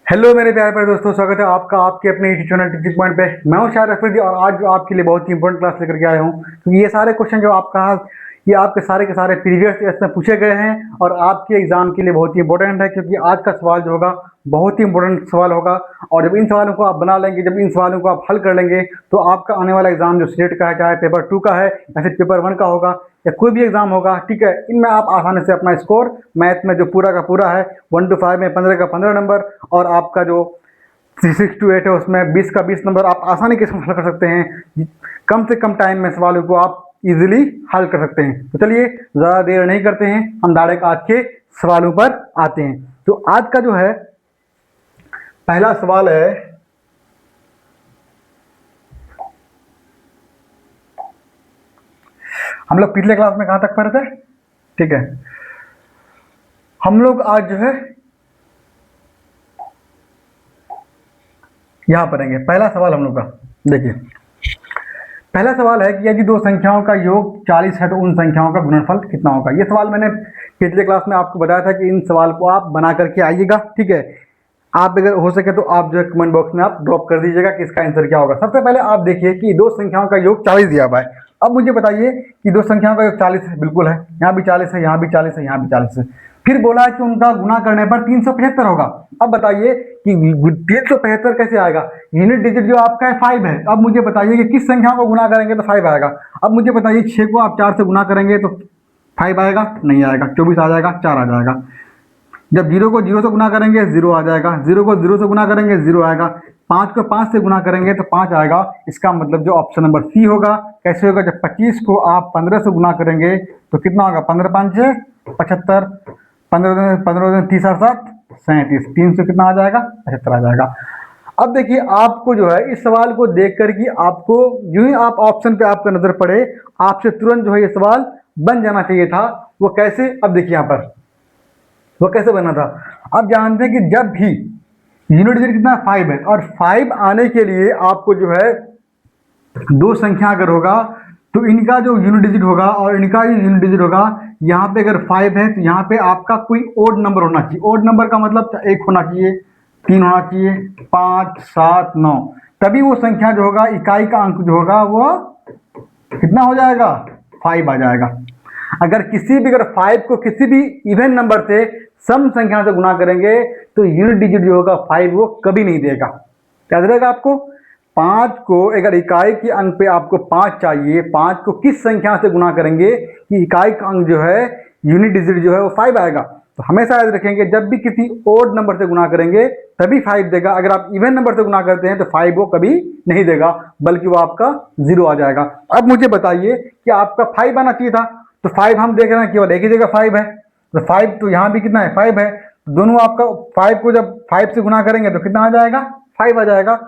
Hello मेरे प्यारे प्यारे दोस्तों, स्वागत है आपका आपके अपने यूट्यूब चैनल टीचिंग पॉइंट पे। मैं हूं शायद अफरीदी और आज जो आपके लिए बहुत ही इंपॉर्टेंट क्लास लेकर के आया हूं, क्योंकि ये सारे क्वेश्चन जो आपका ये आपके सारे के सारे प्रीवियस ईयर्स में पूछे गए हैं और आपके एग्जाम के लिए बहुत ही इंपॉर्टेंट है, क्योंकि आज का सवाल जो होगा बहुत ही इंपॉर्टेंट सवाल होगा। और जब इन सवालों को आप बना लेंगे, जब इन सवालों को आप हल कर लेंगे, तो आपका आने वाला एग्जाम जो स्टेट का है, चाहे पेपर 2 का है या फिर पेपर 1 का होगा या कोई भी एग्जाम होगा, ठीक है, इनमें आप आसानी से अपना स्कोर मैथ में जो पूरा का पूरा है 1 to 5 में 15 का 15 नंबर और आपका जो 6 to 8 है उसमें 20 का 20 नंबर आप आसानी के साथ हल कर सकते हैं। कम से कम टाइम में सवालों को आप इजीली हल कर सकते हैं। तो चलिए ज़्यादा देर नहीं करते हैं, हम डायरेक्ट आज के सवालों पर आते हैं। तो आज का जो है पहला सवाल है, हम लोग पिछले क्लास में कहाँ तक पढ़े थे, ठीक है, हम लोग आज जो है यहाँ पढ़ेंगे। पहला सवाल हम लोग का देखिए, पहला सवाल है कि यदि दो संख्याओं का योग 40 है तो उन संख्याओं का गुणनफल कितना होगा। ये सवाल मैंने पिछले क्लास में आपको बताया था कि इन सवाल को आप बना करके आइएगा, ठीक है। आप अगर हो सके तो आप जो है कमेंट बॉक्स में आप ड्रॉप कर दीजिएगा कि इसका आंसर क्या होगा। सबसे पहले आप देखिए कि दो संख्याओं का योग 40 दिया हुआ है। अब मुझे बताइए कि दो संख्याओं का योग 40 है, बिल्कुल है, यहाँ भी 40 है, यहाँ भी 40 है, यहाँ भी 40 है। फिर बोला है कि उनका गुना करने पर 375 होगा। अब बताइए कि 375 कैसे आएगा। यूनिट डिजिट जो आपका है 5 है। अब मुझे बताइए कि किस संख्या को गुना करेंगे तो 5 आएगा। अब मुझे बताइए 6 को आप 4 से गुना करेंगे तो 5 आएगा, नहीं आएगा, 24 आ जाएगा, 4 आ जाएगा। जब 0 को 0 से गुना करेंगे 0 आ जाएगा, 0 को 0 से गुना करेंगे 0 आएगा, 5 को 5 से गुना करेंगे तो 5 आएगा। इसका मतलब जो ऑप्शन नंबर सी होगा। कैसे होगा, जब 25 को आप 15 से गुना करेंगे तो कितना होगा, 15 5 6 75, 15 30 और 7 37, 3 से कितना आ जाएगा, 75 आ जाएगा। अब देखिए आपको जो है इस सवाल को देख कर कि आपको यूं ही आप ऑप्शन पे आपका नजर पड़े, आपसे तुरंत जो है ये सवाल बन जाना चाहिए था। वो कैसे, अब देखिए यहाँ पर वो कैसे बना था। आप जानते हैं कि जब भी यूनिट डिजिट कितना 5 है और 5 आने के लिए आपको जो है दो संख्या अगर होगा तो इनका जो यूनिट डिजिट होगा और इनका जो यूनिट डिजिट होगा, यहाँ पे अगर 5 है तो यहाँ पे आपका कोई ओड नंबर होना चाहिए। ओड नंबर का मतलब 1 होना चाहिए, 3 होना चाहिए, 5 7 9, तभी वो संख्या जो होगा, इकाई का अंक जो होगा वो कितना हो जाएगा, 5 आ जाएगा। अगर किसी भी, अगर 5 को किसी भी इवन नंबर से सम संख्या से गुना करेंगे तो यूनिट डिजिट जो होगा 5 वो कभी नहीं देगा। क्या देगा आपको, 5 को अगर इकाई के अंक पे आपको 5 चाहिए, 5 को किस संख्या से गुना करेंगे कि इकाई का अंक जो है, यूनिट डिजिट जो है वो 5 आएगा। तो हमेशा याद रखेंगे जब भी किसी ओड नंबर से गुना करेंगे तभी 5 देगा। अगर आप इवन नंबर से गुना करते हैं तो 5 वो कभी नहीं देगा, बल्कि वो आपका 0 आ जाएगा। अब मुझे बताइए कि आपका 5 आना चाहिए था, तो 5 हम देख रहे हैं केवल एक ही जगह 5 है, तो 5 तो यहाँ भी कितना है, 5 है। दोनों आपका 5 को जब 5 से गुना करेंगे तो कितना आ जाएगा, 5 आ जाएगा,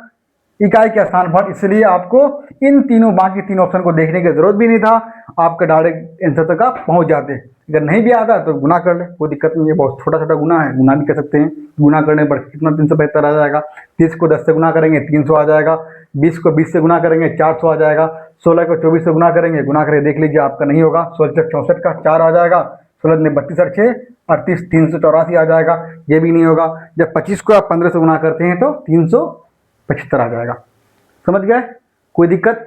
इकाई के स्थान पर। इसलिए आपको इन तीनों बाकी 3 ऑप्शन को देखने की जरूरत भी नहीं था, आपका डायरेक्ट आंसर तक आप पहुंच जाते। अगर नहीं भी आता तो गुना कर ले, कोई दिक्कत नहीं है, बहुत छोटा छोटा गुना है, गुना भी कर सकते हैं। गुना करने पर कितना 375 आ जाएगा। 30 को 10 से गुना करेंगे 300 आ जाएगा, 20 को 20 से गुना करेंगे 400 आ जाएगा, 16 को 24 से गुना करेंगे, गुना करके देख लीजिए आपका नहीं होगा, 16 64 का 4 आ जाएगा, 16 ने 32 और 6 38, 384 आ जाएगा, ये भी नहीं होगा। जब 25 को आप 15 से गुना करते हैं तो 375 आ जाएगा। समझ गए, कोई दिक्कत,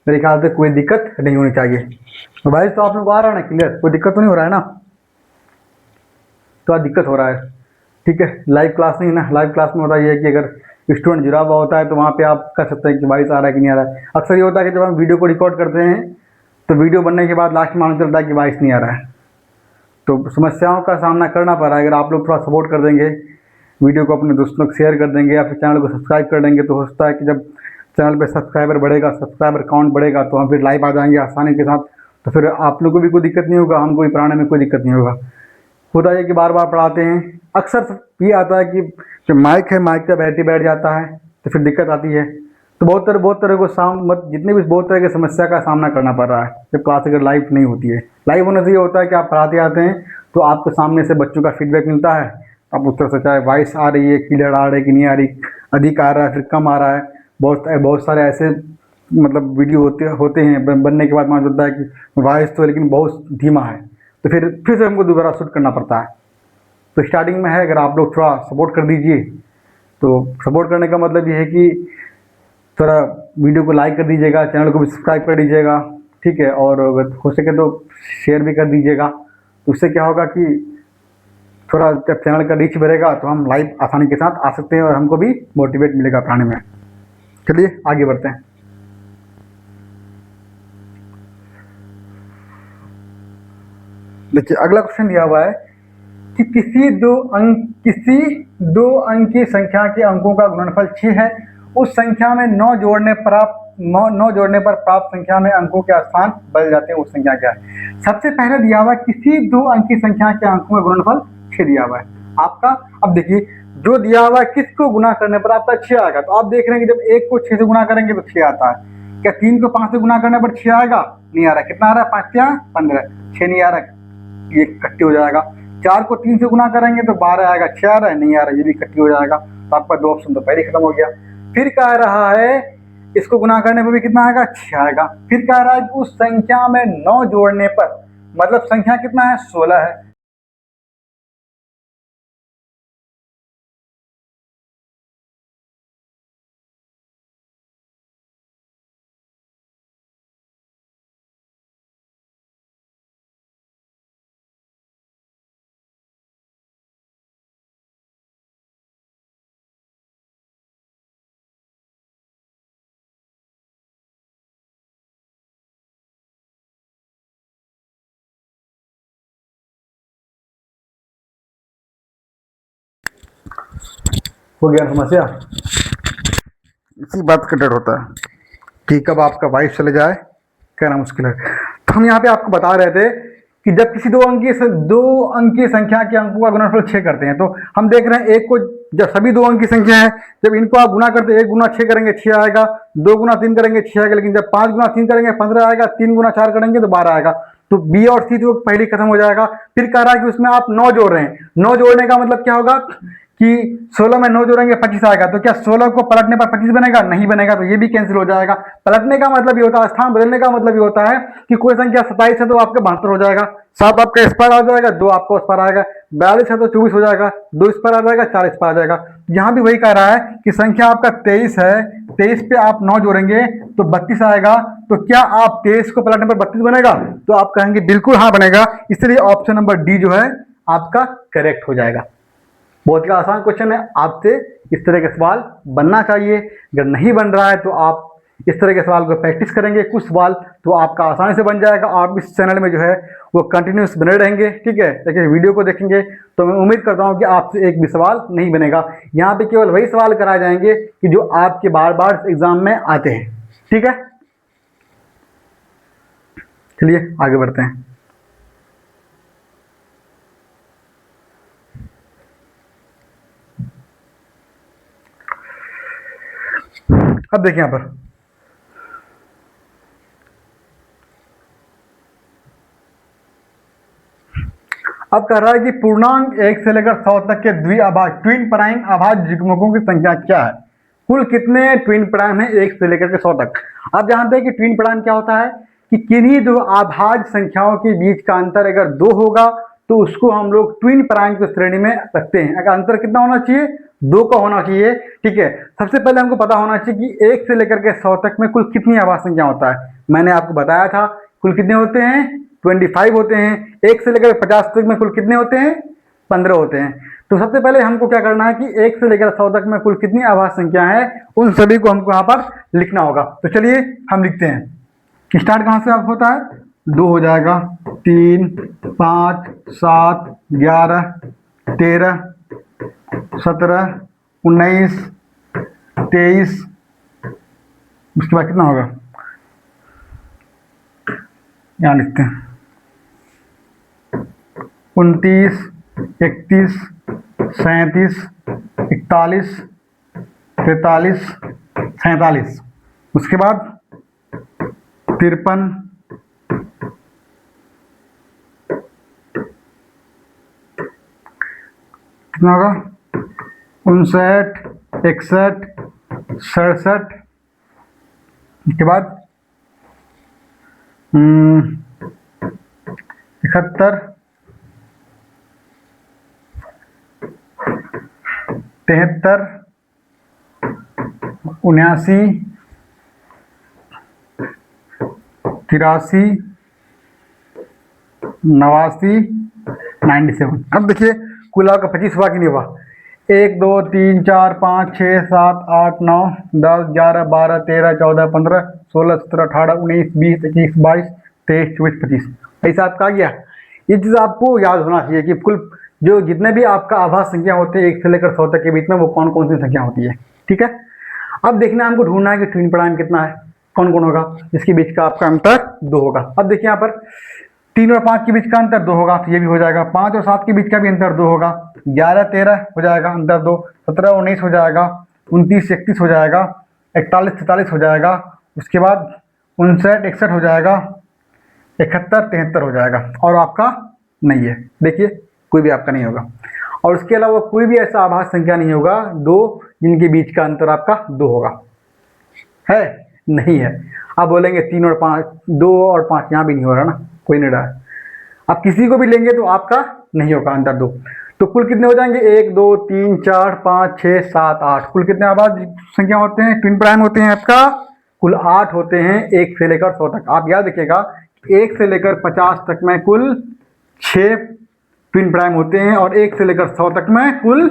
मेरे ख्याल से कोई दिक्कत नहीं होनी चाहिए। तो भाई तो आप लोग को आ रहा है ना क्लियर, कोई दिक्कत तो नहीं हो रहा है ना, तो आज दिक्कत हो रहा है, ठीक है। लाइव क्लास नहीं ना, लाइव क्लास में होता है कि अगर स्टूडेंट जुड़ा हुआ होता है तो वहाँ पे आप कर सकते हैं कि वॉइस आ रहा है कि नहीं आ रहा है। अक्सर ये होता है कि जब हम वीडियो को रिकॉर्ड करते हैं तो वीडियो बनने के बाद लास्ट में मालूम चलता है कि वॉइस नहीं आ रहा है, तो समस्याओं का सामना करना पड़ रहा है। अगर आप लोग थोड़ा सपोर्ट कर देंगे, वीडियो को अपने दोस्तों को शेयर कर देंगे या फिर चैनल को सब्सक्राइब कर देंगे, तो हो सकता है कि जब चैनल पे सब्सक्राइबर बढ़ेगा, सब्सक्राइबर काउंट बढ़ेगा, तो हम फिर लाइव आ जाएंगे आसानी के साथ। तो फिर आप लोगों को भी कोई दिक्कत नहीं होगा, हमको भी पढ़ाने में कोई दिक्कत नहीं होगा। होता है कि बार बार पढ़ाते हैं, अक्सर ये आता है कि जो माइक है, माइक पे बैठ जाता है तो फिर दिक्कत आती है। तो बहुत तरह को जितने भी बहुत तरह की समस्या का सामना करना पड़ रहा है जब क्लास अगर लाइव नहीं होती है। लाइव होने से ये होता है कि आप पढ़ाते आते हैं तो आपको सामने से बच्चों का फीडबैक मिलता है, आप उस तरह से चाहे वॉइस आ रही है, क्लियर आ रही है कि नहीं आ रही, अधिक आ रहा है फिर कम आ रहा है। बहुत सारे ऐसे मतलब वीडियो होते हैं बनने के बाद मालूम चलता है कि वॉइस तो लेकिन बहुत धीमा है, तो फिर से हमको दोबारा शूट करना पड़ता है। तो स्टार्टिंग में है, अगर आप लोग थोड़ा सपोर्ट कर दीजिए तो सपोर्ट करने का मतलब ये है कि थोड़ा वीडियो को लाइक कर दीजिएगा, चैनल को भी सब्सक्राइब कर दीजिएगा, ठीक है, और अगर हो सके तो शेयर भी कर दीजिएगा। तो उससे क्या होगा कि थोड़ा जब चैनल का रीच बढ़ेगा तो हम लाइव आसानी के साथ आ सकते हैं और हमको भी मोटिवेट मिलेगा पढ़ाने में। चलिए आगे बढ़ते हैं। देखिए अगला क्वेश्चन दिया हुआ है कि किसी दो अंक की संख्या के अंकों का गुणनफल 6 है, उस संख्या में 9 जोड़ने पर प्राप्त संख्या में अंकों के स्थान बदल जाते हैं, उस संख्या क्या है। सबसे पहले दिया हुआ है किसी 2 अंक की संख्या के अंकों का गुणनफल 6 दिया हुआ है आपका। अब देखिए जो दिया हुआ है किसको गुना करने पर आपका 6 आएगा, तो आप देख रहे हैं कि जब 1 को 6 से गुना करेंगे तो 6 आता है। क्या 3 को 5 से गुना करने पर 6 आएगा? नहीं आ रहा। कितना आ रहा है? 5 या 15, 6 नहीं आ रहा, ये कट्टी हो जाएगा। 4 को 3 से गुना करेंगे तो 12 आएगा। 6 आ रहा है? नहीं आ रहा, ये भी कट्टी हो जाएगा। तो आपका 2 ऑप्शन तो पहले खत्म हो गया। फिर कह रहा है इसको गुना करने पर भी कितना आएगा? 6 आएगा। फिर कह रहा है कि उस संख्या में 9 जोड़ने पर, मतलब संख्या कितना है? 16 है। हो गया समस्या? इसी बात का डर होता है कि कब आपका वाइफ चले जाए, कहना मुश्किल है। तो हम यहाँ पे आपको बता रहे थे कि जब किसी दो अंकीय संख्या के अंकों का गुणनफल 6 करते हैं, तो हम देख रहे हैं एक को, जब सभी 2 अंक की संख्या है, जब इनको आप गुना करते हैं 1 गुना 6 करेंगे 6 आएगा, 2 गुना 3 करेंगे 6 आएगा, लेकिन जब 5 गुना 3 करेंगे 15 आएगा, 3 गुना 4 करेंगे तो 12 आएगा। तो बी और सी तो पहले खत्म हो जाएगा। फिर कह रहा है कि उसमें आप 9 जोड़ रहे हैं। 9 जोड़ने का मतलब क्या होगा कि 16 में 9 जोड़ेंगे 25 आएगा। तो क्या 16 को पलटने पर 25 बनेगा? नहीं बनेगा, तो ये भी कैंसिल हो जाएगा। पलटने का मतलब ये होता है, स्थान बदलने का मतलब ये होता है कि कोई संख्या 27 है तो आपका 72 हो जाएगा, 7 आपका इस पर आ जाएगा, 2 आपका उस पर आएगा, 42 है तो 24 हो जाएगा, 2 इस पर आ जाएगा, 4 इस पर आ जाएगा। यहाँ भी वही कह रहा है कि संख्या आपका 23 है, 23 पे आप 9 जोड़ेंगे तो 32 आएगा। तो क्या आप 23 को पलटने पर 32 बनेगा? तो आप कहेंगे बिल्कुल हाँ बनेगा। इसलिए ऑप्शन नंबर डी जो है आपका करेक्ट हो जाएगा। बहुत ही आसान क्वेश्चन है, आपसे इस तरह के सवाल बनना चाहिए। अगर नहीं बन रहा है तो आप इस तरह के सवाल को प्रैक्टिस करेंगे, कुछ सवाल तो आपका आसानी से बन जाएगा। आप इस चैनल में जो है वो कंटिन्यूस बने रहेंगे, ठीक है। देखिए वीडियो को देखेंगे तो मैं उम्मीद करता हूँ कि आपसे एक भी सवाल नहीं बनेगा। यहाँ पे केवल वही सवाल कराए जाएंगे कि जो आपके बार बार एग्जाम में आते हैं, ठीक है। चलिए आगे बढ़ते हैं। अब देखिए यहाँ पर अब कह रहा है कि पूर्णांक 1 से लेकर 100 तक के द्विअभाज्य ट्विन प्राइम अभाज्य युग्मकों की संख्या क्या है? कुल कितने ट्विन प्राइम है 1 से लेकर के 100 तक? आप जानते हैं कि ट्विन प्राइम क्या होता है कि किन्हीं दो अभाज्य संख्याओं के बीच का अंतर अगर 2 होगा तो उसको हम लोग ट्विन प्राइम की श्रेणी में रखते हैं। अगर अंतर कितना होना चाहिए? 2 का होना चाहिए, ठीक है। सबसे पहले हमको पता होना चाहिए कि 1 से लेकर के 100 तक में कुल कितनी अभाज्य संख्या होता है। मैंने आपको बताया था कुल कितने होते हैं? 25 होते हैं। 1 से लेकर 50 तक में कुल कितने होते हैं? 15 होते हैं। तो सबसे पहले हमको क्या करना है कि 1 से लेकर 100 तक में कुल कितनी अभाज्य संख्या है, उन सभी को हमको यहाँ पर लिखना होगा। तो चलिए हम लिखते हैं कि स्टार्ट कहाँ से आप होता है? 2 हो जाएगा, 3, 5, 7, 11, 13, 17, 19, 23, उसके बाद कितना होगा? यहाँ लिखते हैं 29, 31, 37, 41, 43, 47, उसके बाद 53, 59, 61, 67, उसके बाद 71, 73, 79, 83, 89, 97। अब देखिए कुल आपका 25 हुआ कि नहीं हुआ? 1 2 3 4 5 6 7 8 9 10 11 12 13 14 15 16 17 18 19 20 21 22 23 24 25। ऐसा आपका आ गया। ये चीज़ आपको याद होना चाहिए कि कुल जो जितने भी आपका आभास संख्या होते हैं 1 से लेकर 100 तक के बीच में, वो कौन कौन सी संख्या होती है। ठीक है, अब देखना है हमको ढूंढना है कि ट्विन प्राइम कितना है, कौन कौन होगा, इसके बीच का आपका अंतर 2 होगा। अब देखिए यहाँ पर 3 और 5 के बीच का अंतर 2 होगा, तो ये भी हो जाएगा। 5 और 7 के बीच का भी अंतर 2 होगा। 11 13 हो जाएगा अंतर 2। 17 19 हो जाएगा। 29 31 हो जाएगा। 41 44 हो जाएगा। उसके बाद 59 61 हो जाएगा। 71 73 हो जाएगा, और आपका नहीं है। देखिए कोई भी आपका नहीं होगा, और उसके अलावा कोई भी ऐसा आभास संख्या नहीं होगा 2 जिनके बीच का अंतर आपका 2 होगा। है नहीं है। आप बोलेंगे 3 और 5, 2 और 5 यहाँ भी नहीं हो रहा ना, कोई नहीं रहा है। आप किसी को भी लेंगे तो आपका नहीं होगा अंतर 2। तो कुल कितने हो जाएंगे? 1 2 3 4 5 6 7 8। कुल कितने आभास संख्या होते हैं, ट्विन प्राइम होते हैं आपका? कुल 8 होते हैं 1 से लेकर 100 तक। आप याद रखिएगा 1 से लेकर 50 तक में कुल 6 ट्विन प्राइम होते हैं, और 1 से लेकर 100 तक में कुल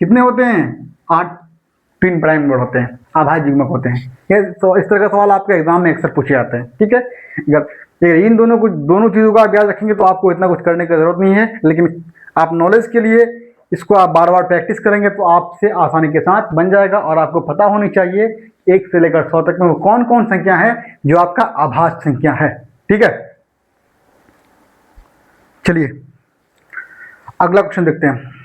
कितने होते हैं? 8 ट्विन प्राइम होते हैं, आभास युग्मक होते हैं। ये तो इस तरह का सवाल आपके एग्जाम में अक्सर पूछे जाते हैं। ठीक है, अगर इन दोनों चीज़ों को आप याद रखेंगे तो आपको इतना कुछ करने की जरूरत नहीं है, लेकिन आप नॉलेज के लिए इसको आप बार बार प्रैक्टिस करेंगे तो आपसे आसानी के साथ बन जाएगा। और आपको पता होनी चाहिए 1 से लेकर 100 तक में वो कौन कौन संख्या है जो आपका आभास संख्या है। ठीक है, चलिए अगला क्वेश्चन देखते हैं।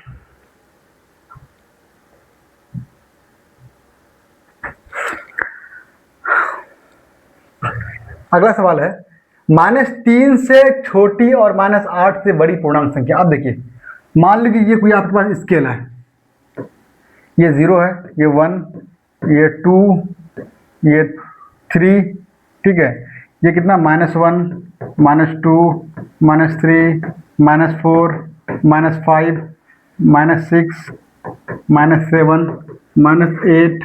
अगला सवाल है -3 से छोटी और -8 से बड़ी पूर्णांक संख्या। अब देखिए मान लीजिए ये कोई आपके पास स्केल है, ये 0 है, ये 1, ये 2, ये 3। ठीक है, ये कितना? -1 -2 -3 -4 -5 -6 -7 -8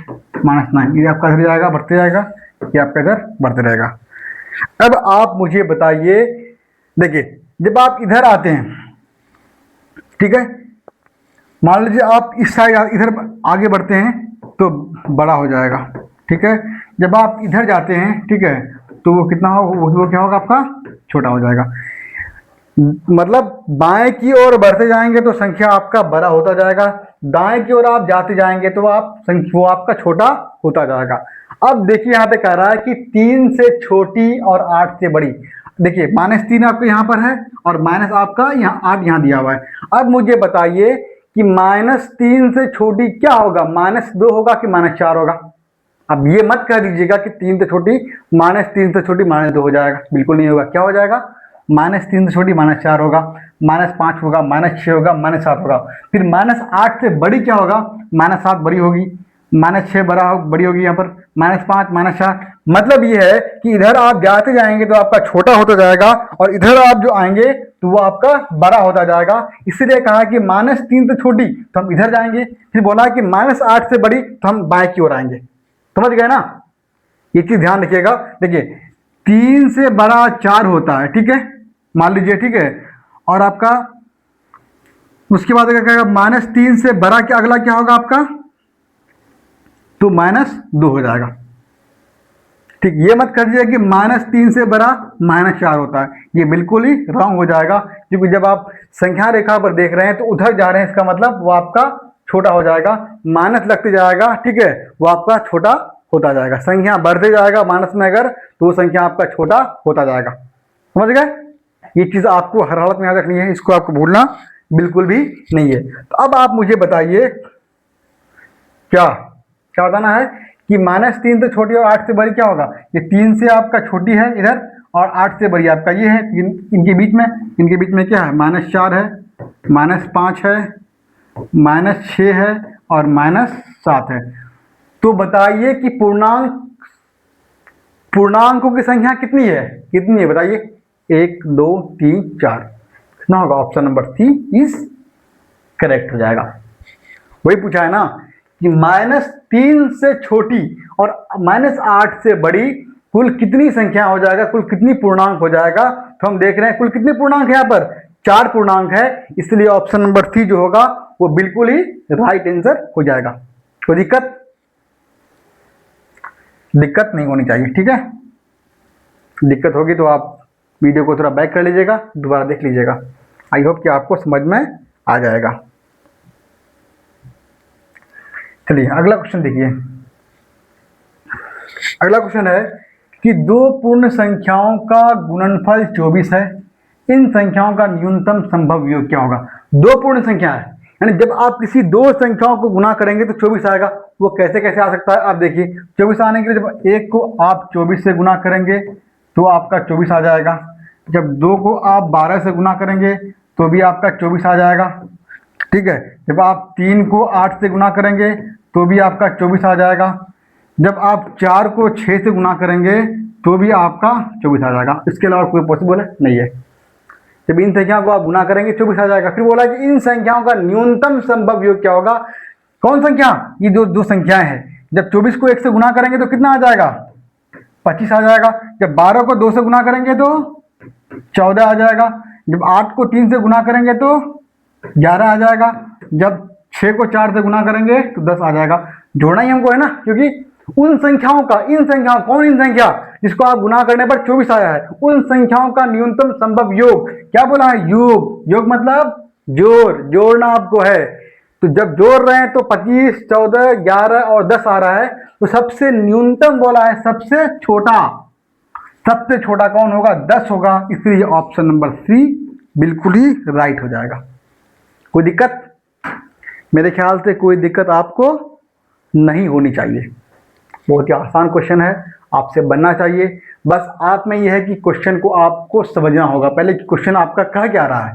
-9। ये आपका इधर जाएगा, बढ़ते जाएगा, ये आपका इधर बढ़ते रहेगा। अब आप मुझे बताइए, देखिए जब आप इधर आते हैं, ठीक है, मान लीजिए आप इस साइड इधर आगे बढ़ते हैं तो बड़ा हो जाएगा। ठीक है, जब आप इधर जाते हैं, ठीक है, तो वो कितना हो, वो क्या होगा आपका? छोटा हो जाएगा। मतलब बाएं की ओर बढ़ते जाएंगे तो संख्या आपका बड़ा होता जाएगा, दाएं की ओर आप जाते जाएंगे तो वो आपका छोटा होता जाएगा। अब देखिए यहाँ पे कह रहा है कि 3 से छोटी और 8 से बड़ी। देखिए -3 आपको यहाँ पर है, और माइनस आपका यहाँ 8 यहाँ दिया हुआ है। अब मुझे बताइए कि -3 से छोटी क्या होगा? -2 होगा कि -4 होगा? अब ये मत कह दीजिएगा कि 3 से छोटी, -3 से छोटी -2 हो जाएगा, बिल्कुल नहीं होगा। क्या हो जाएगा? -3 से छोटी -4 होगा, -5 होगा, -6 होगा, -7 होगा। फिर -8 से बड़ी क्या होगा? -7 बड़ी होगी, -6 बड़ी होगी, यहाँ पर -5 -4। मतलब ये है कि इधर आप जाते जाएंगे तो आपका छोटा होता जाएगा, और इधर आप जो आएंगे तो वो आपका बड़ा होता जाएगा। इसलिए कहा कि -3 से छोटी तो हम इधर जाएंगे, फिर बोला कि -8 से बड़ी तो हम बाएं की ओर आएंगे। समझ गए ना? ये चीज ध्यान रखिएगा। देखिए 3 से बड़ा 4 होता है, ठीक है, मान लीजिए, ठीक है, और आपका उसके बाद अगर कहेगा -3 से बड़ा, क्या अगला क्या होगा आपका? तो -2 हो जाएगा। ठीक, ये मत कर दीजिए कि -3 से बड़ा -4 होता है, ये बिल्कुल ही रॉन्ग हो जाएगा। क्योंकि जब आप संख्या रेखा पर देख रहे हैं तो उधर जा रहे हैं, इसका मतलब वो आपका छोटा हो जाएगा, माइनस लगते जाएगा, ठीक है, वो आपका छोटा होता जाएगा। संख्या बढ़ते जाएगा माइनस में अगर, तो वो संख्या आपका छोटा होता जाएगा। समझ गए? ये चीज़ आपको हर हालत में याद रखनी है, इसको आपको भूलना बिल्कुल भी नहीं है। तो अब आप मुझे बताइए क्या क्या बताना है कि -3 से छोटी और 8 से बड़ी क्या होगा? ये 3 से आपका छोटी है इधर, और 8 से बड़ी आपका ये है। इनके बीच में क्या है? -4 है, -5 है, -6 है, और -7 है। तो बताइए कि पूर्णांकों की संख्या कितनी है? कितनी है बताइए? 1 2 3 4। कितना होगा? Option number C is correct हो जाएगा। वही पूछा है ना कि 3 से छोटी और -8 से बड़ी कुल कितनी संख्या हो जाएगा, कुल कितनी पूर्णांक हो जाएगा। तो हम देख रहे हैं कुल कितने पूर्णांक है, यहाँ पर 4 पूर्णांक है, इसलिए ऑप्शन नंबर सी जो होगा वो बिल्कुल ही राइट आंसर हो जाएगा। कोई दिक्कत नहीं होनी चाहिए, ठीक है। दिक्कत होगी तो आप वीडियो को थोड़ा बैक कर लीजिएगा, दोबारा देख लीजिएगा। आई होप कि आपको समझ में आ जाएगा। चलिए अगला क्वेश्चन देखिए। अगला क्वेश्चन है कि दो पूर्ण संख्याओं का गुणनफल 24 है, इन संख्याओं का न्यूनतम संभव योग क्या होगा। दो पूर्ण संख्या है, यानी जब आप किसी दो संख्याओं को गुना करेंगे तो 24 आएगा। वो कैसे कैसे आ सकता है, आप देखिए 24 आने के लिए जब एक को आप 24 से गुना करेंगे तो आपका 24 आ जाएगा। जब दो को आप 12 से गुना करेंगे तो भी आपका 24 आ जाएगा, ठीक है। जब आप 3 को 8 से गुना करेंगे तो भी आपका 24 आ जाएगा। जब आप 4 को 6 से गुना करेंगे तो भी आपका 24 आ जाएगा। इसके अलावा कोई पॉसिबल नहीं है। जब इन संख्याओं को आप गुना करेंगे 24 आ जाएगा। फिर बोला कि इन संख्याओं का न्यूनतम संभव योग क्या होगा। कौन संख्या, ये दो संख्याएं हैं। जब 24 को 1 से गुना करेंगे तो कितना आ जाएगा, 25 आ जाएगा। जब 12 को 2 से गुना करेंगे तो 14 आ जाएगा। जब 8 को 3 से गुना करेंगे तो 11 आ जाएगा। जब 6 को 4 से गुना करेंगे तो 10 आ जाएगा। जोड़ना ही हमको है ना, क्योंकि उन संख्याओं का, इन संख्याओं, कौन इन संख्या जिसको आप गुना करने पर 24 आया है, उन संख्याओं का न्यूनतम संभव योग। क्या बोला है, योग। योग मतलब जोड़ना आपको है। तो जब जोड़ रहे हैं तो 25, 14, 11 और 10 आ रहा है, तो सबसे न्यूनतम बोला है, सबसे छोटा कौन होगा, 10 होगा। इसलिए ऑप्शन नंबर सी बिल्कुल ही राइट हो जाएगा। कोई दिक्कत, मेरे ख्याल से कोई दिक्कत आपको नहीं होनी चाहिए। बहुत ही आसान क्वेश्चन है, आपसे बनना चाहिए। बस आप में यह है कि क्वेश्चन को आपको समझना होगा पहले कि क्वेश्चन आपका कह क्या रहा है,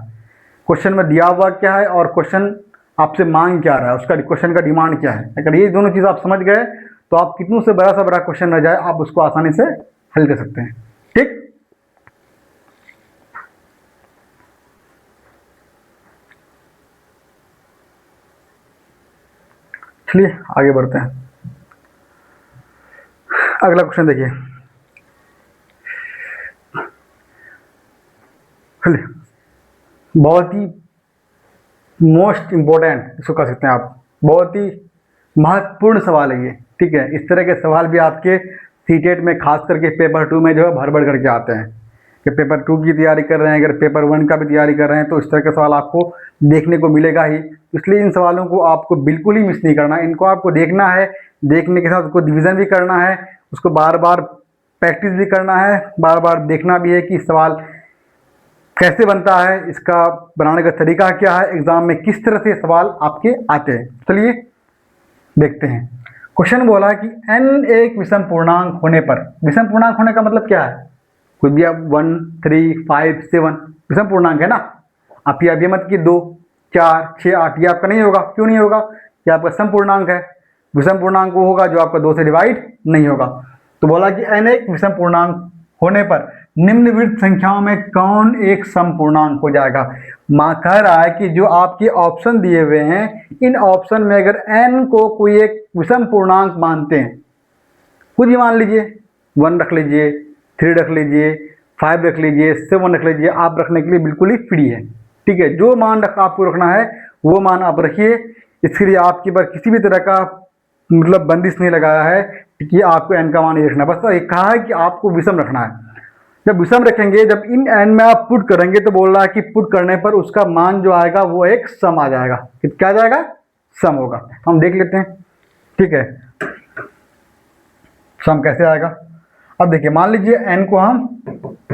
क्वेश्चन में दिया हुआ क्या है और क्वेश्चन आपसे मांग क्या रहा है, उसका क्वेश्चन का डिमांड क्या है। अगर ये दोनों चीज़ आप समझ गए तो आप कितनों से बड़ा सा बड़ा क्वेश्चन रह जाए आप उसको आसानी से हल कर सकते हैं, ठीक। चलिए आगे बढ़ते हैं। अगला क्वेश्चन देखिए। बहुत ही मोस्ट इंपॉर्टेंट इसको कह सकते हैं आप, बहुत ही महत्वपूर्ण सवाल है ये, ठीक है। इस तरह के सवाल भी आपके सीटेट में खास करके पेपर 2 में जो है भर भर करके आते हैं कि पेपर 2 की तैयारी कर रहे हैं, अगर पेपर 1 का भी तैयारी कर रहे हैं तो इस तरह के सवाल आपको देखने को मिलेगा ही। इसलिए इन सवालों को आपको बिल्कुल ही मिस नहीं करना है, इनको आपको देखना है, देखने के साथ उसको रिविज़न भी करना है, उसको बार बार प्रैक्टिस भी करना है, बार बार देखना भी है कि सवाल कैसे बनता है, इसका बनाने का तरीका क्या है, एग्जाम में किस तरह से सवाल आपके आते हैं। चलिए देखते हैं। क्वेश्चन बोला कि n एक विषम पूर्णांक होने पर, विषम पूर्णांक होने का मतलब क्या है, कोई भी आप 1, 3, 5, 7 विषम पूर्णांक है ना। आप ये मत कि 2, 4, 6, 8 ये आपका नहीं होगा। क्यों नहीं होगा, ये आपका सम पूर्णांक है। विषम पूर्णांक वो होगा जो आपका 2 से डिवाइड नहीं होगा। तो बोला कि n एक विषम पूर्णांक होने पर निम्नलिखित संख्याओं में कौन एक सम पूर्णांक हो जाएगा। मां कह रहा है कि जो आपके ऑप्शन दिए हुए हैं, इन ऑप्शन में अगर n को कोई एक विषम पूर्णांक मानते हैं, कुछ भी मान लीजिए, 1 रख लीजिए, 3 रख लीजिए, 5 रख लीजिए, 7 रख लीजिए, आप रखने के लिए बिल्कुल ही फ्री है, ठीक है। जो मान आपको रखना है वो मान आप रखिए। इसके लिए आपके पास किसी भी तरह का मतलब बंदिश नहीं लगाया है कि आपको n का मान ही रखना, बस एक कहा है कि आपको विषम रखना है। जब विषम रखेंगे, जब इन n में आप पुट करेंगे तो बोल रहा है कि पुट करने पर उसका मान जो आएगा वो एक सम आ जाएगा। क्या आ जाएगा, सम होगा। हम देख लेते हैं, ठीक है, सम कैसे आएगा। अब देखिए, मान लीजिए n को हम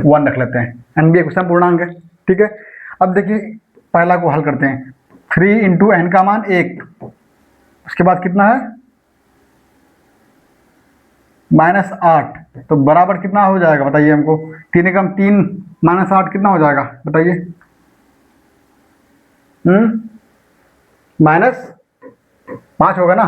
1 रख लेते हैं, n भी एक विषम पूर्णांक है, ठीक है। अब देखिए पहला को हल करते हैं, 3 इंटू n का मान 1, उसके बाद कितना है -8, तो बराबर कितना हो जाएगा बताइए हमको। 3 एकम 3 -8 कितना हो जाएगा बताइए, -5 होगा ना।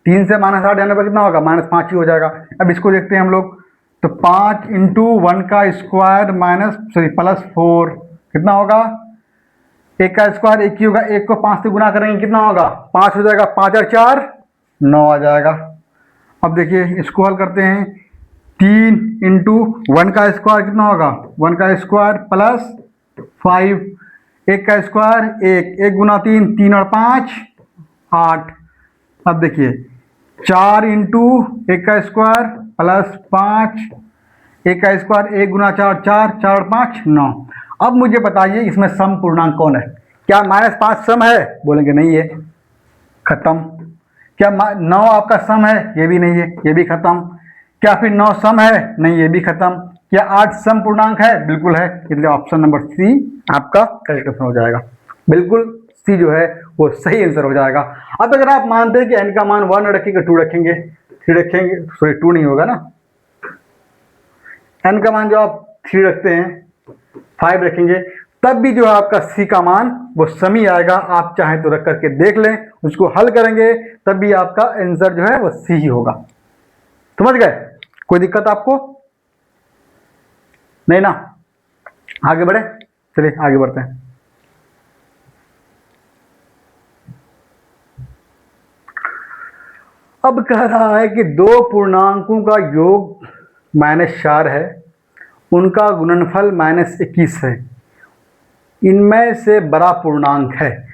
3 से -8 जाने पर कितना होगा, -5 ही हो जाएगा। अब इसको देखते हैं हम लोग, तो 5 इंटू 1 का स्क्वायर +4 कितना होगा, 1 का स्क्वायर 1 ही होगा। 1 को 5 से गुना करेंगे कितना होगा, 5 हो जाएगा। 5 और 4 9 आ जाएगा। अब देखिए इसको हल करते हैं। 3 × 1 का स्क्वायर कितना होगा? 1 का स्क्वायर प्लस 5, 1 का स्क्वायर 1, 1 गुना 3, 3 और 5 8। अब देखिए 4 × 1 का स्क्वायर प्लस 5, 1 का स्क्वायर 1 गुना 4, 4, 4 और 5 9। अब मुझे बताइए इसमें सम पूर्णांक कौन है? क्या -5 सम है? बोलेंगे नहीं है, खत्म। क्या 9 आपका सम है? ये भी नहीं है, ये भी खत्म। क्या फिर 9 सम है? नहीं, ये भी खत्म। क्या 8 सम पूर्णांक है? बिल्कुल है, इसलिए ऑप्शन नंबर सी आपका करेक्ट आंसर हो जाएगा। बिल्कुल सी जो है वो सही आंसर हो जाएगा। अब अगर आप मानते हैं कि n का मान 1 रखेंगे, 2 रखेंगे, 3 रखेंगे, सॉरी 2 नहीं होगा ना, n का मान जो आप 3 रखते हैं, 5 रखेंगे, तब भी जो है आपका c का मान वो सम ही आएगा। आप चाहें तो रख करके देख लें, उसको हल करेंगे तब भी आपका आंसर जो है वो c ही होगा। समझ गए? कोई दिक्कत आपको नहीं ना? आगे बढ़े, चलिए आगे बढ़ते हैं। अब कह रहा है कि दो पूर्णांकों का योग -4 है, उनका गुणनफल -21 है, इनमें से बड़ा पूर्णांक है।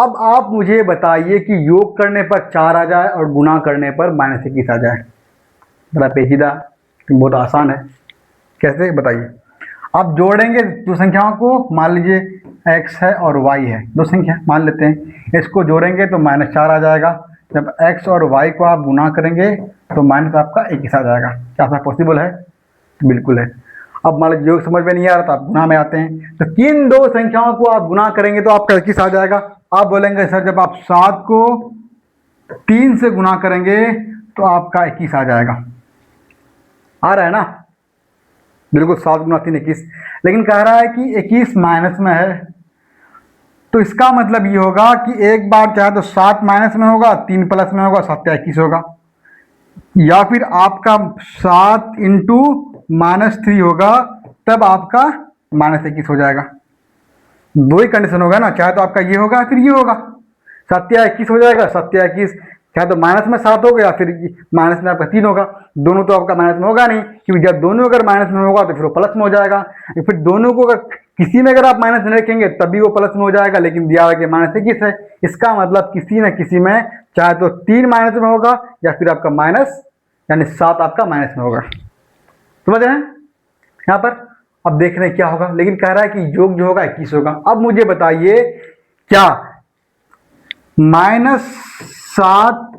अब आप मुझे बताइए कि योग करने पर 4 आ जाए और गुणा करने पर -21 आ जाए। बड़ा पेचीदा, बहुत आसान है। कैसे बताइए? आप जोड़ेंगे दो संख्याओं को, मान लीजिए x है और y है, दो संख्या मान लेते हैं, इसको जोड़ेंगे तो -4 आ जाएगा। जब x और y को आप गुना करेंगे तो माइनस आपका 21 आ जाएगा। क्या ऐसा पॉसिबल है? बिल्कुल है। अब मान लीजिए योग समझ में नहीं आ रहा तो आप गुना में आते हैं, तो किन दो संख्याओं को आप गुना करेंगे तो आपका 21 आ जाएगा। आप बोलेंगे सर जब आप 7 को 3 से गुना करेंगे तो आपका 21 आ जाएगा। आ रहा है ना? बिल्कुल, 7 गुना 3 21। लेकिन कह रहा है कि 21 माइनस में है, तो इसका मतलब ये होगा कि एक बार चाहे तो 7 माइनस में होगा, 3 प्लस में होगा, 7 21 होगा, या फिर आपका 7 इंटू -3 होगा, तब आपका -21 हो जाएगा। दो ही कंडीशन होगा ना, चाहे तो आपका ये होगा फिर ये होगा, 7 21 हो जाएगा, 7 21, चाहे तो माइनस में 7 होगा या फिर माइनस में आपका 3 होगा। दोनों तो आपका माइनस में होगा नहीं, क्योंकि जब दोनों अगर माइनस में होगा तो फिर वो प्लस में हो जाएगा। फिर दोनों को अगर किसी में अगर आप माइनस में रखेंगे तभी वो प्लस में हो जाएगा, लेकिन दिया हुआ कि -21 है, इसका मतलब किसी न किसी में चाहे तो 3 माइनस में होगा या फिर आपका माइनस यानी 7 आपका माइनस में होगा। समझ रहे हैं यहाँ पर? अब देख रहे हैं क्या होगा, लेकिन कह रहा है कि योग जो होगा 21 होगा। अब मुझे बताइए क्या -7 +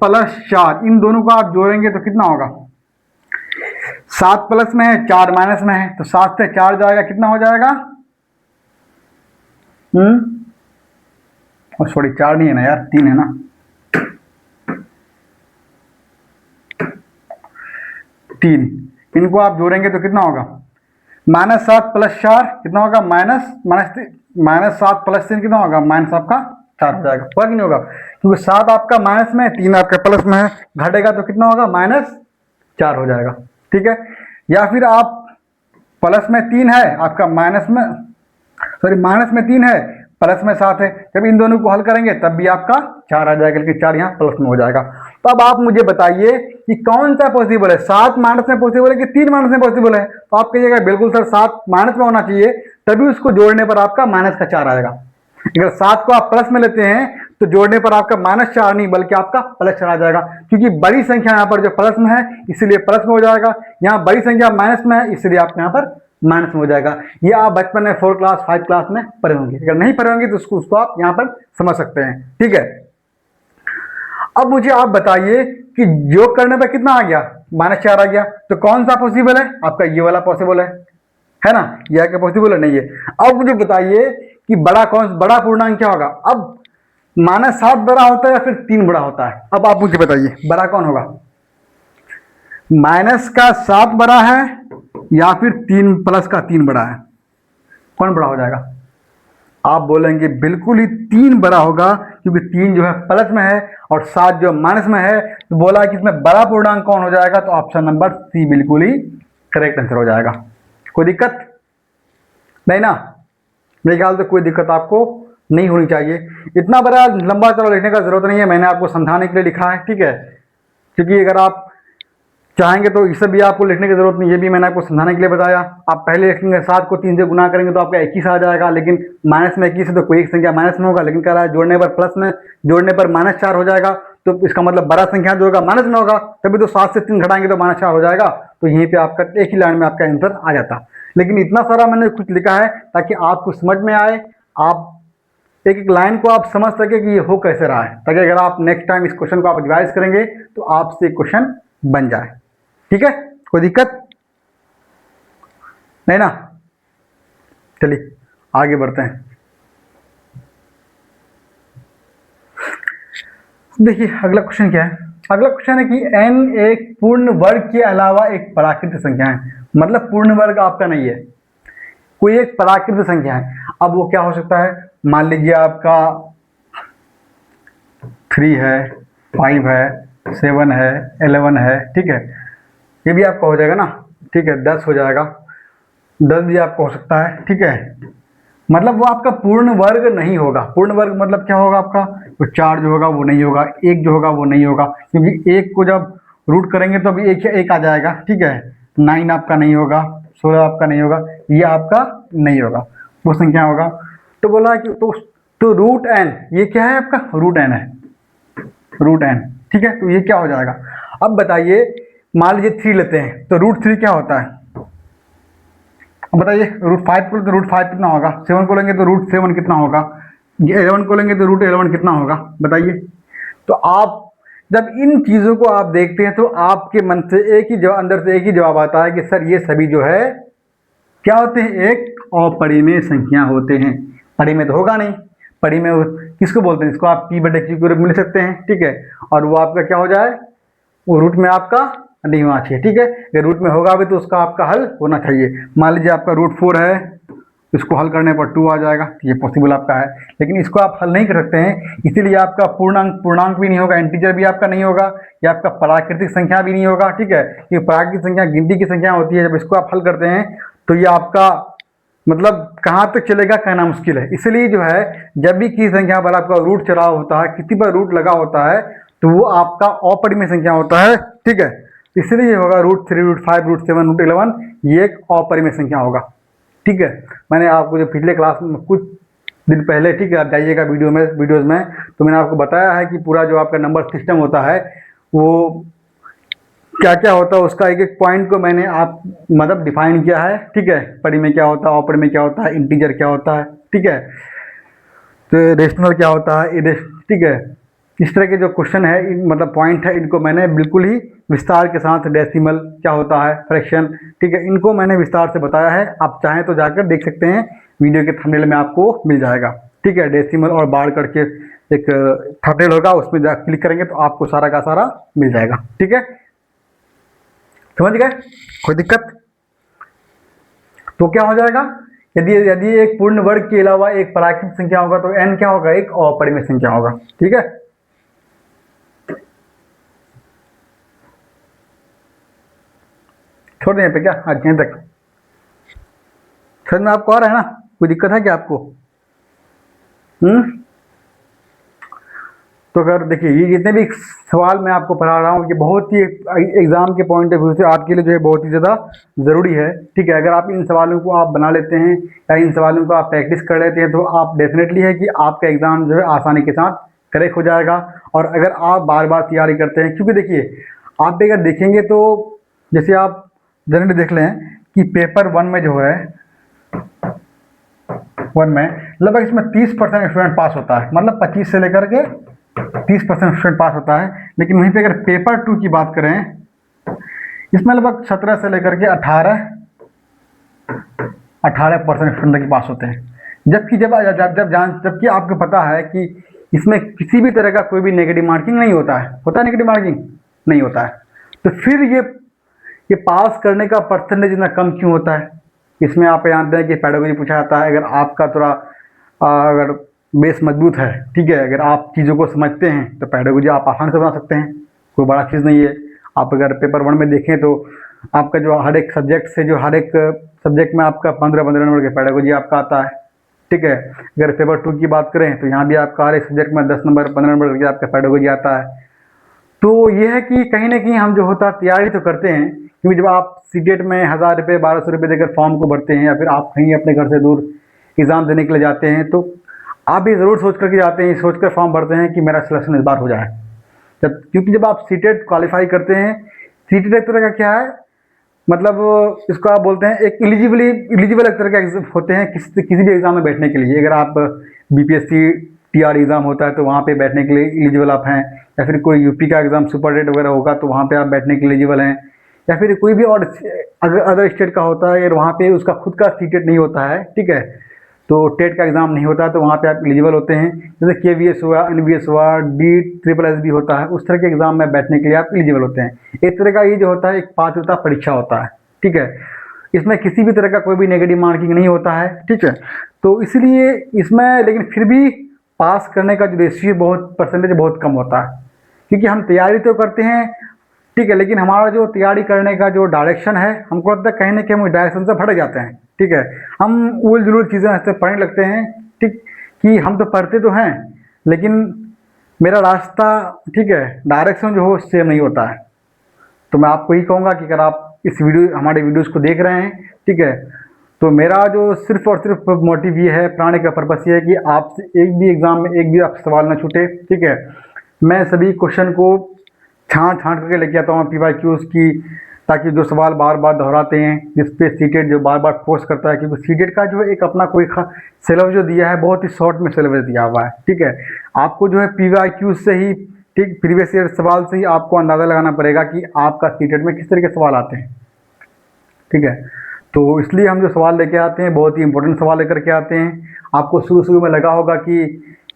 4 इन दोनों को आप जोड़ेंगे तो कितना होगा? 7 प्लस में है, 4 माइनस में है, तो 7 से 4 जाएगा, कितना हो जाएगा? और सॉरी 4 नहीं है ना यार, 3 है ना। 3 इनको आप जोड़ेंगे तो कितना होगा? -7 + 4 कितना होगा? -7 + 3 कितना होगा? माइनस आपका 4 हो जाएगा। होगा कि नहीं होगा? क्योंकि 7 आपका माइनस में है, 3 आपका प्लस में है, घटेगा तो कितना होगा? -4 हो जाएगा। ठीक है। या फिर आप प्लस में 3 है आपका, माइनस में 3 है, प्लस में 7 है, जब इन दोनों को हल करेंगे तब भी आपका 4 आ जाएगा, लेकिन 4 यहाँ प्लस में हो जाएगा। तो अब आप मुझे बताइए कि कौन सा पॉसिबल है, 7 माइनस में पॉसिबल है कि 3 माइनस में पॉसिबल है? तो आप कहिएगा बिल्कुल सर 7 माइनस में होना चाहिए, तभी उसको जोड़ने पर आपका -4 आएगा। अगर 7 को आप प्लस में लेते हैं तो जोड़ने पर आपका -4 नहीं बल्कि आपका +4 आ जाएगा, क्योंकि बड़ी संख्या यहाँ पर जो प्लस में है इसलिए प्लस में हो जाएगा, यहाँ बड़ी संख्या माइनस में है इसलिए आपके यहाँ पर माइनस में हो जाएगा। ये आप बचपन में 4 क्लास 5 क्लास में पढ़े होंगे, अगर नहीं पढ़े होंगे तो उसको आप यहाँ पर समझ सकते हैं। ठीक है। अब मुझे आप बताइए कि योग करने पर कितना आ गया? -4 आ गया, तो कौन सा पॉसिबल है? आपका ये वाला पॉसिबल है ना? यह क्या पॉसिबल है? नहीं है। अब मुझे बताइए कि बड़ा पूर्णांक क्या होगा? अब -7 बड़ा होता है या फिर 3 बड़ा होता है? अब आप मुझे बताइए बड़ा कौन होगा? -7 बड़ा है या फिर 3 + 3 बड़ा है? कौन बड़ा हो जाएगा? आप बोलेंगे बिल्कुल ही 3 बड़ा होगा, क्योंकि 3 जो है प्लस में है और 7 जो माइनस में है, तो बोला कि इसमें बड़ा पूर्णांक कौन हो जाएगा? तो ऑप्शन नंबर सी बिल्कुल ही करेक्ट आंसर हो जाएगा। कोई दिक्कत नहीं ना? मेरे ख्याल से कोई दिक्कत आपको नहीं होनी चाहिए। इतना बड़ा लंबा चौड़ा लिखने का जरूरत नहीं है, मैंने आपको समझाने के लिए लिखा है। ठीक है। क्योंकि अगर आप चाहेंगे तो इसे भी आपको लिखने की जरूरत नहीं, ये भी मैंने आपको समझाने के लिए बताया। आप पहले लिखेंगे 7 को 3 से गुना करेंगे तो आपका 21 आ जाएगा, लेकिन माइनस में 21 है तो कोई एक संख्या माइनस में होगा, लेकिन कह रहा है जोड़ने पर प्लस में, जोड़ने पर -4 हो जाएगा, तो इसका मतलब बड़ा संख्या जो होगा माइनस में होगा, तभी तो 7 से 3 घटाएंगे तो -4 हो जाएगा। तो यहीं पे आपका एक ही लाइन में आपका आंसर आ जाता। लेकिन इतना सारा मैंने कुछ लिखा है ताकि आपको समझ में आए, आप एक एक लाइन को आप समझ सके कि ये हो कैसे रहा है, ताकि अगर आप नेक्स्ट टाइम इस क्वेश्चन को आप रिवाइज करेंगे तो आपसे क्वेश्चन बन जाए। ठीक है, कोई दिक्कत नहीं ना? चलिए आगे बढ़ते हैं। देखिए अगला क्वेश्चन क्या है। अगला क्वेश्चन है कि n एक पूर्ण वर्ग के अलावा एक प्राकृत संख्या है। मतलब पूर्ण वर्ग आपका नहीं है, कोई एक प्राकृत संख्या है। अब वो क्या हो सकता है, मान लीजिए आपका 3 है, 5 है, 7 है, 11 है, ठीक है, ये भी आपका हो जाएगा ना, ठीक है, 10 हो जाएगा, 10 भी आपका हो सकता है, ठीक है। मतलब वो आपका पूर्ण वर्ग नहीं होगा। पूर्ण वर्ग मतलब क्या होगा आपका, तो 4 जो होगा वो नहीं होगा, 1 जो होगा वो नहीं होगा, क्योंकि 1 को जब रूट करेंगे तो अभी एक आ जाएगा, ठीक है। 9 आपका नहीं होगा, 16 आपका नहीं होगा, ये आपका नहीं होगा, वो संख्या होगा। तो बोला कि तो रूट एन, ये क्या है आपका, रूट एन है, रूट एन, ठीक है। तो ये क्या हो जाएगा, अब बताइए, मान लीजिए 3 लेते हैं तो रूट 3 क्या होता है, अब बताइए। रूट 5 को लेंगे तो रूट 5 कितना होगा, 7 को लेंगे तो रूट 7 कितना होगा, 11 को लेंगे तो रूट 11 कितना होगा, बताइए। तो आप जब इन चीज़ों को आप देखते हैं तो आपके मन से एक ही जवाब, अंदर से एक ही जवाब आता है कि सर ये सभी जो है क्या होते हैं, एक अपरिमेय संख्या होते हैं। परिमेय तो होगा नहीं, परिमेय किसको बोलते हैं, इसको आप p बटे q के रूप में लिख सकते हैं, ठीक है। और वो आपका क्या हो जाए, वो रूट में आपका नहीं होना चाहिए, ठीक है। अगर रूट में होगा भी तो उसका आपका हल होना चाहिए। मान लीजिए आपका रूट 4 है, इसको हल करने पर 2 आ जाएगा, ये पॉसिबल आपका है, लेकिन इसको आप हल नहीं कर सकते हैं, इसीलिए आपका पूर्णांक भी नहीं होगा, इंटीजर भी आपका नहीं होगा, या आपका प्राकृतिक संख्या भी नहीं होगा, ठीक है। ये प्राकृतिक संख्या गिनती की संख्या होती है, जब इसको आप हल करते हैं तो ये आपका मतलब कहाँ तक चलेगा कहना मुश्किल है। इसलिए जो है जब भी किसी संख्या पर आपका रूट चढ़ा होता है, किसी पर रूट लगा होता है, तो वो आपका अपरिमेय संख्या होता है, ठीक है। इसलिए ये होगा रूट 3, रूट 5, रूट 7, रूट 11, ये एक अपरिमेय संख्या होगा, ठीक है। मैंने आपको जो पिछले क्लास में कुछ दिन पहले, ठीक है, आप जाइएगा वीडियोज़ में, तो मैंने आपको बताया है कि पूरा जो आपका नंबर सिस्टम होता है वो क्या क्या होता है, उसका एक एक पॉइंट को मैंने आप मतलब डिफाइन किया है, ठीक है। परिमेय क्या होता है, अपरिमेय क्या होता है, इंटीजर क्या होता है, ठीक है, तो रेशनल क्या होता है, ठीक है। इस तरह के जो क्वेश्चन है, मतलब पॉइंट है, इनको मैंने बिल्कुल ही विस्तार के साथ, डेसिमल क्या होता है, फ्रैक्शन, ठीक है, इनको मैंने विस्तार से बताया है। आप चाहें तो जाकर देख सकते हैं, वीडियो के थंबनेल में आपको मिल जाएगा, ठीक है। डेसिमल और बार करके एक थंबनेल होगा, उसमें क्लिक करेंगे तो आपको सारा का सारा मिल जाएगा, ठीक है। समझ गए, कोई दिक्कत? तो क्या हो जाएगा, यदि यदि एक पूर्ण वर्ग के अलावा एक प्राकृतिक संख्या होगा तो n क्या होगा, एक अपरिमेय संख्या होगा, ठीक है। छोड़ दें पे क्या, आज यहीं तक समझ में आपको आ रहा है ना, कोई दिक्कत है क्या आपको? तो अगर देखिए ये जितने भी सवाल मैं आपको पढ़ा रहा हूँ, ये बहुत ही एग्जाम के पॉइंट ऑफ व्यू से आपके लिए जो है बहुत ही ज़्यादा ज़रूरी है, ठीक है। अगर आप इन सवालों को आप बना लेते हैं या इन सवालों को आप प्रैक्टिस कर लेते हैं तो आप डेफिनेटली है कि आपका एग्ज़ाम जो है आसानी के साथ करेक्ट हो जाएगा। और अगर आप बार बार तैयारी करते हैं, क्योंकि देखिए आप अगर देखेंगे तो जैसे आप जनरली देख लें कि पेपर 1 में जो है, 1 में लगभग इसमें 30% स्टूडेंट पास होता है, मतलब 25 से लेकर के 30% स्टूडेंट पास होता है। लेकिन वहीं पे अगर पेपर 2 की बात करें, इसमें लगभग 17 से लेकर के 18% स्टूडेंट तक पास होते हैं। जबकि आपको पता है कि इसमें किसी भी तरह का कोई भी नेगेटिव मार्किंग नहीं होता है, होता है नेगेटिव मार्किंग नहीं होता है। तो फिर ये पास करने का परसेंटेज इतना कम क्यों होता है? इसमें आप जानते हैं कि पेडागोजी पूछा जाता है, अगर आपका थोड़ा अगर बेस मजबूत है, ठीक है, अगर आप चीज़ों को समझते हैं तो पेडागोजी आप आसान से बना सकते हैं, कोई बड़ा चीज़ नहीं है। आप अगर पेपर 1 में देखें तो आपका जो हर एक सब्जेक्ट से जो हर एक सब्जेक्ट में आपका 15-15 नंबर के पेडागोजी आपका आता है, ठीक है। अगर पेपर 2 की बात करें तो यहाँ भी आपका हर एक सब्जेक्ट में 10 नंबर 15 नंबर करके आपका पेडागोजी आता है। तो ये है कि कहीं ना कहीं हम जो होता है तैयारी तो करते हैं, क्योंकि जब आप सीटेट में 1000 रुपये 1200 रुपये देकर फॉर्म को भरते हैं या फिर आप कहीं अपने घर से दूर एग्ज़ाम देने के लिए जाते हैं, तो आप भी ज़रूर सोच करके जाते हैं, सोच कर फॉर्म भरते हैं कि मेरा सिलेक्शन इस बार हो जाए। जब क्योंकि जब आप सीटेट क्वालिफाई करते हैं, सीटेट एक तरह का क्या है, मतलब इसको आप बोलते हैं एक एलिजिबल एक तरह के होते हैं किसी भी एग्ज़ाम में बैठने के लिए। अगर आप बीपीएससी टीआर एग्ज़ाम होता है तो वहाँ पे बैठने के लिए एलिजिबल आप हैं, या फिर कोई यूपी का एग्ज़ाम सुपर डेट वगैरह होगा तो वहाँ पे आप बैठने के लिए एलिजिबल हैं, या फिर कोई भी और अगर अदर स्टेट का होता है, अगर वहाँ पे उसका खुद का सीटेट नहीं होता है, ठीक है, तो टेट का एग्ज़ाम नहीं होता तो वहाँ पे आप एलिजिबल होते हैं। जैसे केवीएस हुआ, एनवीएस हुआ, DSSS भी होता है, उस तरह के एग्ज़ाम में बैठने के लिए आप एलिजिबल होते हैं। एक तरह का ये जो होता है एक पात्रता परीक्षा होता है, ठीक है। इसमें किसी भी तरह का कोई भी नेगेटिव मार्किंग नहीं होता है, ठीक है। तो इसलिए इसमें लेकिन फिर भी पास करने का जो रेशियो बहुत परसेंटेज बहुत कम होता है, क्योंकि हम तैयारी तो करते हैं, ठीक है, लेकिन हमारा जो तैयारी करने का जो डायरेक्शन है, हमको लगता है कहीं ना कहीं हम उस डायरेक्शन से भटक जाते हैं, ठीक है। हम उल जुलूल चीज़ें ऐसे पढ़ने लगते हैं, ठीक, कि हम तो पढ़ते तो हैं लेकिन मेरा रास्ता, ठीक है, डायरेक्शन जो हो सेम नहीं होता है। तो मैं आपको ही कहूँगा कि अगर आप इस हमारे वीडियोस को देख रहे हैं, ठीक है, तो मेरा जो सिर्फ और सिर्फ मोटिव ये है, पढ़ाने का पर्पस ये है कि आपसे एक भी एग्ज़ाम में एक भी आपसे सवाल ना छूटे, ठीक है। मैं सभी क्वेश्चन को छांट छांट करके लेके आता हूँ PYQs की, ताकि जो सवाल बार बार दोहराते हैं, जिस पे सीटेट जो बार बार पोस्ट करता है, क्योंकि सीटेट का जो है एक अपना कोई सिलेबस जो दिया है, बहुत ही शॉर्ट में सिलेबस दिया हुआ है, ठीक है। आपको जो है PYQs से ही, ठीक, प्रीवियस ईयर सवाल से ही आपको अंदाज़ा लगाना पड़ेगा कि आपका सीटेट में किस तरह के सवाल आते हैं, ठीक है। तो इसलिए हम जो सवाल लेके आते हैं बहुत ही इंपॉर्टेंट सवाल लेकर के आते हैं। आपको शुरू शुरू में लगा होगा कि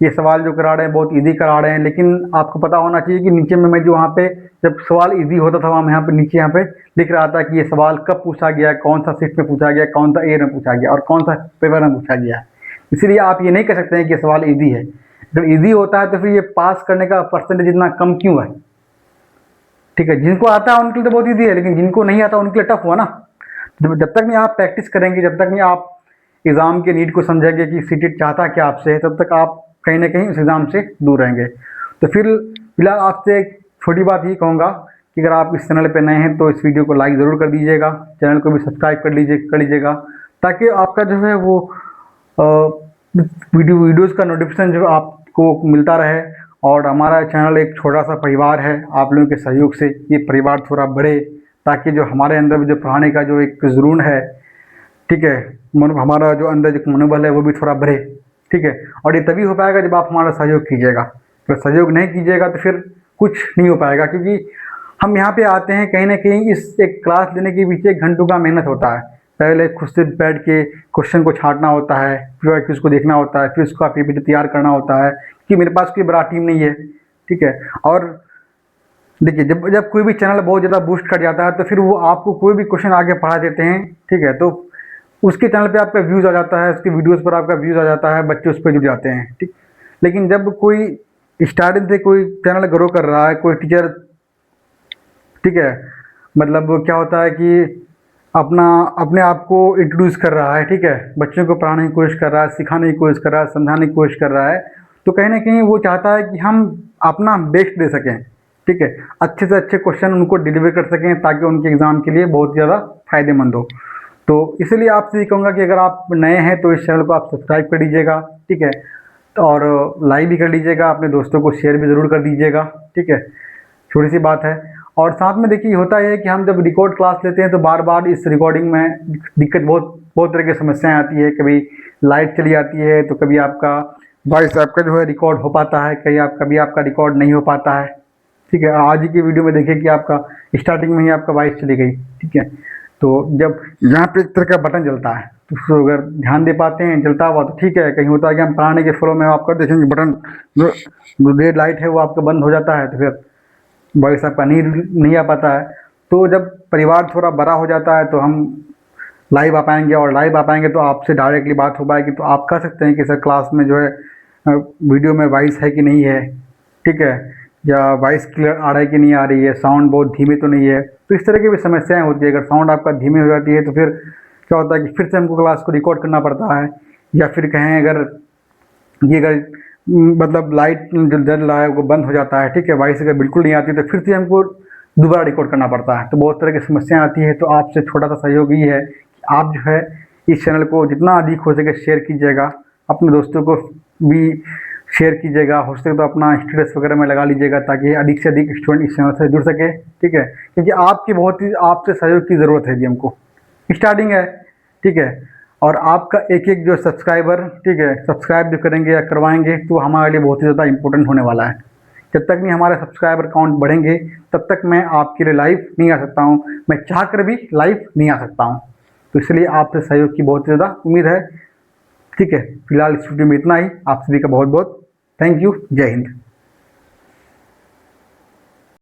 ये सवाल जो करा रहे हैं बहुत इजी करा रहे हैं, लेकिन आपको पता होना चाहिए कि नीचे में मैं जो वहाँ पे जब सवाल इजी होता था वहाँ यहाँ पे नीचे यहाँ पे लिख रहा था कि ये सवाल कब पूछा गया, कौन सा सीट में पूछा गया, कौन सा ईयर में पूछा गया और कौन सा पेपर में पूछा गया। इसीलिए आप ये नहीं कह सकते हैं कि ये सवाल ईजी है। अगर ईजी होता है तो फिर ये पास करने का परसेंटेज इतना कम क्यों है, ठीक है। जिनको आता है उनके लिए तो बहुत ईजी है, लेकिन जिनको नहीं आता उनके लिए टफ हुआ ना। जब तक नहीं आप प्रैक्टिस करेंगे, जब तक नहीं आप एग्ज़ाम के नीड को समझेंगे कि सीटेट चाहता क्या आपसे, तब तक आप कहीं ना कहीं उस एग्ज़ाम से दूर रहेंगे। तो फिलहाल आपसे एक छोटी बात ये कहूँगा कि अगर आप इस चैनल पे नए हैं तो इस वीडियो को लाइक ज़रूर कर दीजिएगा, चैनल को भी सब्सक्राइब कर लीजिएगा, ताकि आपका जो है वो वीडियोज़ का नोटिफिकेशन जो आपको मिलता रहे। और हमारा चैनल एक छोटा सा परिवार है, आप लोगों के सहयोग से ये परिवार थोड़ा बढ़े, ताकि जो हमारे अंदर जो पढ़ाने का जो एक जुनून है, ठीक है, हमारा जो अंदर जो मनोबल है वो भी थोड़ा बढ़े, ठीक है। और ये तभी हो पाएगा जब आप हमारा सहयोग कीजिएगा। अगर सहयोग नहीं कीजिएगा तो फिर कुछ नहीं हो पाएगा, क्योंकि हम यहाँ पे आते हैं कहीं ना कहीं इस एक क्लास लेने के पीछे 1 घंटों का मेहनत होता है। पहले खुद से बैठ के क्वेश्चन को छांटना होता है, फिर उसको देखना होता है, फिर उसका PPT तैयार करना होता है, कि मेरे पास कोई बड़ा टीम नहीं है, ठीक है। और देखिए जब जब कोई भी चैनल बहुत ज़्यादा बूस्ट कर जाता है तो फिर वो आपको कोई भी क्वेश्चन आगे पढ़ा देते हैं, ठीक है, तो उसके चैनल पे आपका व्यूज़ आ जाता है, उसके वीडियोस पर आपका व्यूज़ आ जाता है, बच्चे उस पर जुड़ जाते हैं, ठीक। लेकिन जब कोई स्टार्टिंग से कोई चैनल ग्रो कर रहा है, कोई टीचर, ठीक है, मतलब क्या होता है कि अपने आप को इंट्रोड्यूस कर रहा है, ठीक है, बच्चों को पढ़ाने की कोशिश कर रहा है, सिखाने की कोशिश कर रहा है, समझाने की कोशिश कर रहा है, तो कहीं ना कहीं वो चाहता है कि हम अपना बेस्ट दे सकें, ठीक है, अच्छे से अच्छे क्वेश्चन उनको डिलीवर कर सकें, ताकि उनके एग्ज़ाम के लिए बहुत ज़्यादा फायदेमंद हो। तो इसलिए आपसे ये कहूँगा कि अगर आप नए हैं तो इस चैनल को आप सब्सक्राइब कर लीजिएगा, ठीक है, और लाइक भी कर लीजिएगा, अपने दोस्तों को शेयर भी ज़रूर कर दीजिएगा, ठीक है, छोटी सी बात है। और साथ में देखिए होता है कि हम जब रिकॉर्ड क्लास लेते हैं तो बार बार इस रिकॉर्डिंग में दिक्कत बहुत तरह की समस्याएं आती है। कभी लाइट चली जाती है, तो कभी आपका वॉइस आपका जो है रिकॉर्ड हो पाता है, कभी आपका रिकॉर्ड नहीं हो पाता है, ठीक है। आज ही की वीडियो में देखिए कि आपका स्टार्टिंग में ही आपका वॉइस चली गई, ठीक है। तो जब यहाँ पे एक तरह का बटन जलता है तो उसको अगर ध्यान दे पाते हैं, जलता हुआ तो ठीक है। कहीं होता है कि हम पढ़ाने के फ्लो में आपका देखेंगे बटन जो रेड लाइट है वो आपका बंद हो जाता है, तो फिर वॉइस आपका नहीं आ पाता है। तो जब परिवार थोड़ा बड़ा हो जाता है तो हम लाइव आ पाएंगे, और लाइव आ पाएंगे तो आपसे डायरेक्टली बात हो पाएगी। तो आप कह सकते हैं कि सर क्लास में जो है वीडियो में वॉइस है कि नहीं है, ठीक है, या वॉइस क्लियर आ रहा है कि नहीं आ रही है, साउंड बहुत धीमे तो नहीं है। तो इस तरह की भी समस्याएं होती है। अगर साउंड आपका धीमे हो जाती है तो फिर क्या होता है कि फिर से हमको क्लास को रिकॉर्ड करना पड़ता है, या फिर कहें अगर मतलब लाइट जो जल रहा है वो बंद हो जाता है, ठीक है, वॉइस अगर बिल्कुल नहीं आती तो फिर से हमको दोबारा रिकॉर्ड करना पड़ता है, तो बहुत तरह की समस्याएं आती है। तो आपसे छोटा सा सहयोग ये है कि आप जो है इस चैनल को जितना अधिक हो सके शेयर कीजिएगा, अपने दोस्तों को भी शेयर कीजिएगा, हो सके तो अपना स्टेटस वगैरह में लगा लीजिएगा ताकि अधिक से अधिक स्टूडेंट इस चैनल से जुड़ सके, ठीक है, क्योंकि आपकी बहुत ही आपसे सहयोग की ज़रूरत है जी हमको, स्टार्टिंग है, ठीक है। और आपका एक एक जो सब्सक्राइबर, ठीक है, सब्सक्राइब जो करेंगे या करवाएंगे तो हमारे लिए बहुत ही ज़्यादा इंपॉर्टेंट होने वाला है। जब तक नहीं हमारे सब्सक्राइबर काउंट बढ़ेंगे तब तक मैं आपके लिए लाइव नहीं आ सकता हूँ, मैं चाह कर भी लाइव नहीं आ सकता हूँ। तो इसलिए आपसे सहयोग की बहुत ज़्यादा उम्मीद है, ठीक है। फिलहाल इस वीडियो में इतना ही। आप सभी का बहुत बहुत थैंक यू। जय हिंद।